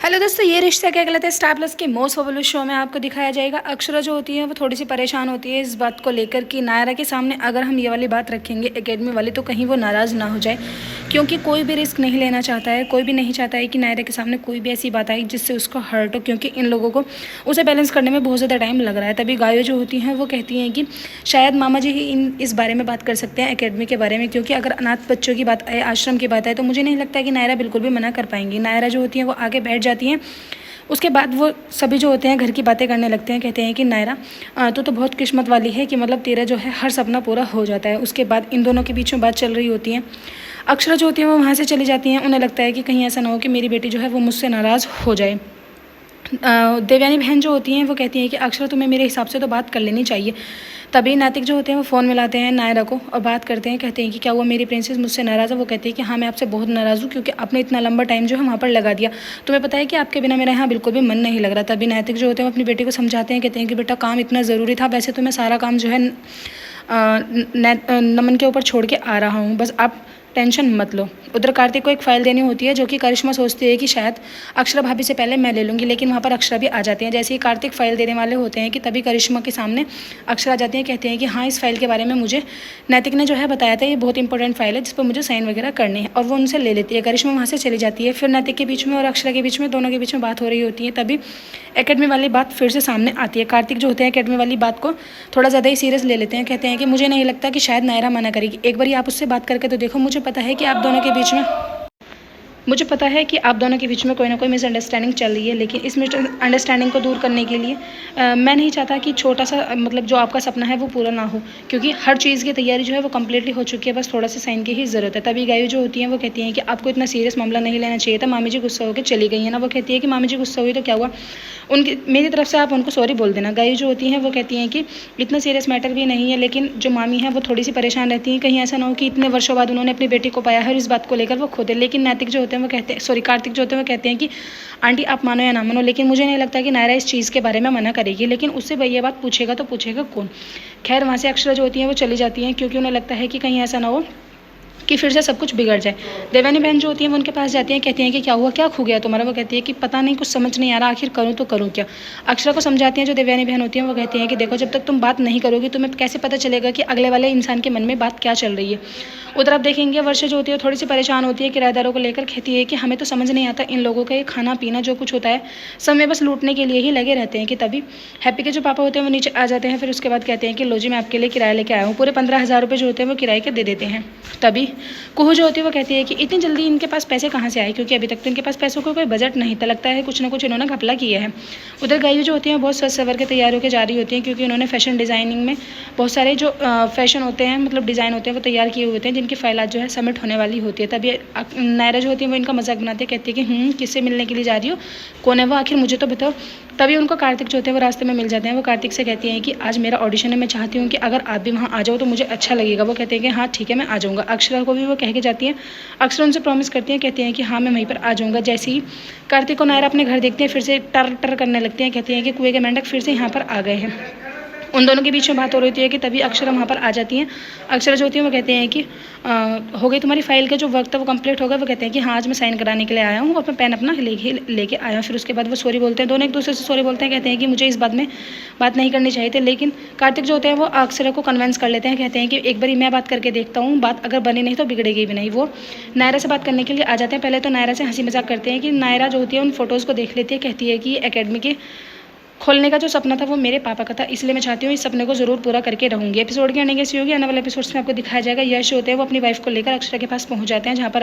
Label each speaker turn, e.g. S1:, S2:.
S1: Hello दोस्तों, ये रिश्ता क्या कहलाता है स्टार प्लस के मोस्ट पॉपुलर शो में आपको दिखाया जाएगा। अक्षरा जो होती है वो थोड़ी सी परेशान होती है इस बात को लेकर कि नायरा के सामने अगर हम ये वाली बात रखेंगे एकेडमी वाली तो कहीं वो नाराज़ ना हो जाए, क्योंकि कोई भी रिस्क नहीं लेना चाहता है। कोई भी नहीं चाहता है कि नायरा के सामने कोई भी ऐसी बात आई जिससे उसको हर्ट हो, क्योंकि इन लोगों को उसे बैलेंस करने में बहुत ज़्यादा टाइम लग रहा है। तभी गायो जो होती हैं वो कहती हैं कि शायद मामा जी ही इस बारे में बात कर सकते हैं एकेडमी के बारे में, क्योंकि अगर अनाथ बच्चों की बात आए, आश्रम की बात आए, तो मुझे नहीं लगता है कि नायरा बिल्कुल भी मना कर पाएंगी। नायरा जो होती है वो आगे बैठ जाती हैं। उसके बाद वो सभी जो होते हैं घर की बातें करने लगते हैं। कहते हैं कि नायरा तो बहुत किस्मत वाली है कि मतलब तेरा जो है हर सपना पूरा हो जाता है। उसके बाद इन दोनों के बीच में बात चल रही होती है। अक्षरा जो होती है वो वहाँ से चली जाती हैं। उन्हें लगता है कि कहीं ऐसा ना हो कि मेरी बेटी जो है वो मुझसे नाराज़ हो जाए। देवयानी बहन जो होती हैं वो कहती हैं कि अक्षरा तुम्हें मेरे हिसाब से तो बात कर लेनी चाहिए। तभी नैतिक जो होते हैं वो फ़ोन मिलाते हैं नायरा को और बात करते हैं। कहते हैं कि क्या हुआ, मेरी प्रिंसेस मुझसे नाराज़ है? वो कहती है कि हाँ, मैं आपसे बहुत नाराज़ हूँ, क्योंकि आपने इतना लंबा टाइम जो है वहाँ पर लगा दिया। तुम्हें पता है कि आपके बिना मेरा यहाँ बिल्कुल भी मन नहीं लग रहा। तभी नैतिक जो होते हैं वो अपनी बेटी को समझाते हैं। कहते हैं कि बेटा काम इतना ज़रूरी था, वैसे तो मैं सारा काम जो है नमन के ऊपर छोड़ के आ रहा हूँ, बस आप टेंशन मत लो। उधर कार्तिक को एक फ़ाइल देनी होती है जो कि करिश्मा सोचती है कि शायद अक्षरा भाभी से पहले मैं ले लूँगी, लेकिन वहाँ पर अक्षरा भी आ जाती हैं। जैसे ही कार्तिक फ़ाइल देने वाले होते हैं कि तभी करिश्मा के सामने अक्षरा आ जाती हैं। कहते हैं कि हाँ, इस फाइल के बारे में मुझे नैतिक ने जो है बताया था, ये बहुत इंपॉर्टेंट फाइल है जिस पर मुझे साइन वगैरह करने हैं, और वो उनसे ले लेती है। करिश्मा वहाँ से चली जाती है। फिर नैतिक के बीच में और अक्षरा के बीच में, दोनों के बीच में बात हो रही होती है। तभी एकेडमी वाली बात फिर से सामने आती है। कार्तिक जो होते हैं एकेडमी वाली बात को थोड़ा ज़्यादा ही सीरियस ले लेते हैं। कहते हैं कि मुझे नहीं लगता कि शायद नायरा मना करेगी, एक बार आप उससे बात करके तो देखो। मुझे पता है कि आप दोनों के बीच में कोई ना कोई मिसअंडरस्टैंडिंग चल रही है, लेकिन इस मिसअंडरस्टैंडिंग को दूर करने के लिए मैं नहीं चाहता कि छोटा सा मतलब जो आपका सपना है वो पूरा ना हो, क्योंकि हर चीज़ की तैयारी जो है वो कम्प्लीटली हो चुकी है, बस थोड़ा सा साइन की ही ज़रूरत है। तभी गायु जो होती हैं वो कहती हैं कि आपको इतना सीरियस मामला नहीं लेना चाहिए था। मामी जी गुस्सा होकर चली गई है ना। वो कहती है कि मामी जी गुस्सा हुई तो क्या हुआ, उनकी मेरी तरफ से आप उनको सॉरी बोल देना। गायु जो होती हैं वो कहती हैं कि इतना सीरियस मैटर भी नहीं है, लेकिन जो मामी है वो थोड़ी सी परेशान रहती हैं, कहीं ऐसा ना हो कि इतने वर्षों बाद उन्होंने अपनी बेटी को पाया है और इस बात को लेकर वो खुद है। लेकिन नैतिक जो होते हैं वो कहते हैं, कार्तिक जो होते हैं वो कहते हैं कि आंटी आप मानो या ना मानो, लेकिन मुझे नहीं लगता कि नायरा इस चीज़ के बारे में मना करेगी। लेकिन उससे भैया बात पूछेगा तो पूछेगा कौन। खैर, वहाँ से अक्षरा जो होती हैं वो चली जाती हैं, क्योंकि उन्हें लगता है कि कहीं ऐसा ना हो कि फिर से सब कुछ बिगड़ जाए। देवानी बहन जो होती हैं वो उनके पास जाती हैं। कहती हैं कि क्या हुआ, क्या खो गया तुम्हारा? वो कहती है कि पता नहीं, कुछ समझ नहीं आ रहा, आखिर करूँ तो करूँ क्या। अक्षरा को समझाती हैं जो देवयानी बहन होती हैं। वो कहती हैं कि देखो, जब तक तुम बात नहीं करोगी तुम्हें कैसे पता चलेगा कि अगले वाले इंसान के मन में बात क्या चल रही है। उधर आप देखेंगे वर्षा जो होती है थोड़ी सी परेशान होती है किराएदारों को लेकर। कहती है कि हमें तो समझ नहीं आता इन लोगों का ये खाना पीना जो कुछ होता है समय बस लूटने के लिए ही लगे रहते हैं। कि तभी हैप्पी के जो पापा होते हैं वो नीचे आ जाते हैं। फिर उसके बाद कहते हैं कि लो जी, मैं आपके लिए किराया लेके आया हूँ। पूरे 15,000 रुपये जो होते हैं वो किराए के दे देते हैं। तभी कुहू जो होती है वो कहती है कि इतनी जल्दी इनके पास पैसे कहाँ से आए, क्योंकि अभी तक तो इनके पास पैसों का कोई बजट नहीं था, लगता है कुछ ना कुछ इन्होंने घपला किया है। उधर गायु जो होती हैं बहुत सज सवर के तैयार होकर जा रही होती हैं, क्योंकि उन्होंने फैशन डिज़ाइनिंग में बहुत सारे जो फैशन होते हैं मतलब डिज़ाइन होते हैं वो तैयार किए हुए होते हैं, जिनकी फाइलात जो है सबमिट होने वाली होती है। तभी नायरा जो होती है वो इनका मजाक बनाती है। कहती है कि किससे मिलने के लिए जा रही हो, कौन है वो, आखिर मुझे तो बताओ। तभी उनको कार्तिक जो होते हैं वो रास्ते में मिल जाते हैं। वो कार्तिक से कहती हैं कि आज मेरा ऑडिशन है, मैं चाहती हूँ कि अगर आप भी वहाँ आ जाओ तो मुझे अच्छा लगेगा। वो कहते हैं कि हाँ ठीक है, मैं आ जाऊँगा। अक्षरा को भी वो कह के जाती है। अक्षरा उनसे प्रॉमिस करती हैं। कहती हैं कि हाँ, मैं वहीं पर आ जाऊँगा। जैसे ही कार्तिक को नायरा अपने घर देखते हैं फिर से टर टर करने लगते हैं। कहती हैं कि कुएं के मेंढक फिर से यहाँ पर आ गए हैं। उन दोनों के बीच में बात हो रही होती है कि तभी अक्षरा वहाँ पर आ जाती हैं। अक्षरा जो होती है वो कहते हैं कि हो गई तुम्हारी फाइल का जो वक्त है वो कंप्लीट हो गया। वो कहते हैं कि हाँ, आज मैं साइन कराने के लिए आया हूँ और मैं पेन अपना लेके आया हूँ। फिर उसके बाद वो सॉरी बोलते हैं, दोनों एक दूसरे से सॉरी बोलते हैं। कहते हैं कि मुझे इस बात में बात नहीं करनी चाहिए थी, लेकिन कार्तिक जो होते हैं वो अक्षरा को कन्विंस कर लेते हैं। कहते हैं कि एक बारी मैं बात करके देखता हूँ, बात अगर बनी नहीं तो बिगड़ेगी भी नहीं। वो नायरा से बात करने के लिए आ जाते हैं। पहले तो नायरा से हंसी मजाक करते हैं कि नायरा जो होती है उन फोटोज़ को देख लेती है। कहती है कि एकेडमी के खोलने का जो सपना था वो मेरे पापा का था, इसलिए मैं चाहती हूँ इस सपने को जरूर पूरा करके रहूंगी। एपिसोड की एंडिंग ऐसी होगी, आने वाले एपिसोड्स में आपको दिखाया जाएगा यश होते हैं वो अपनी वाइफ को लेकर अक्षरा के पास पहुँच जाते हैं, जहाँ पर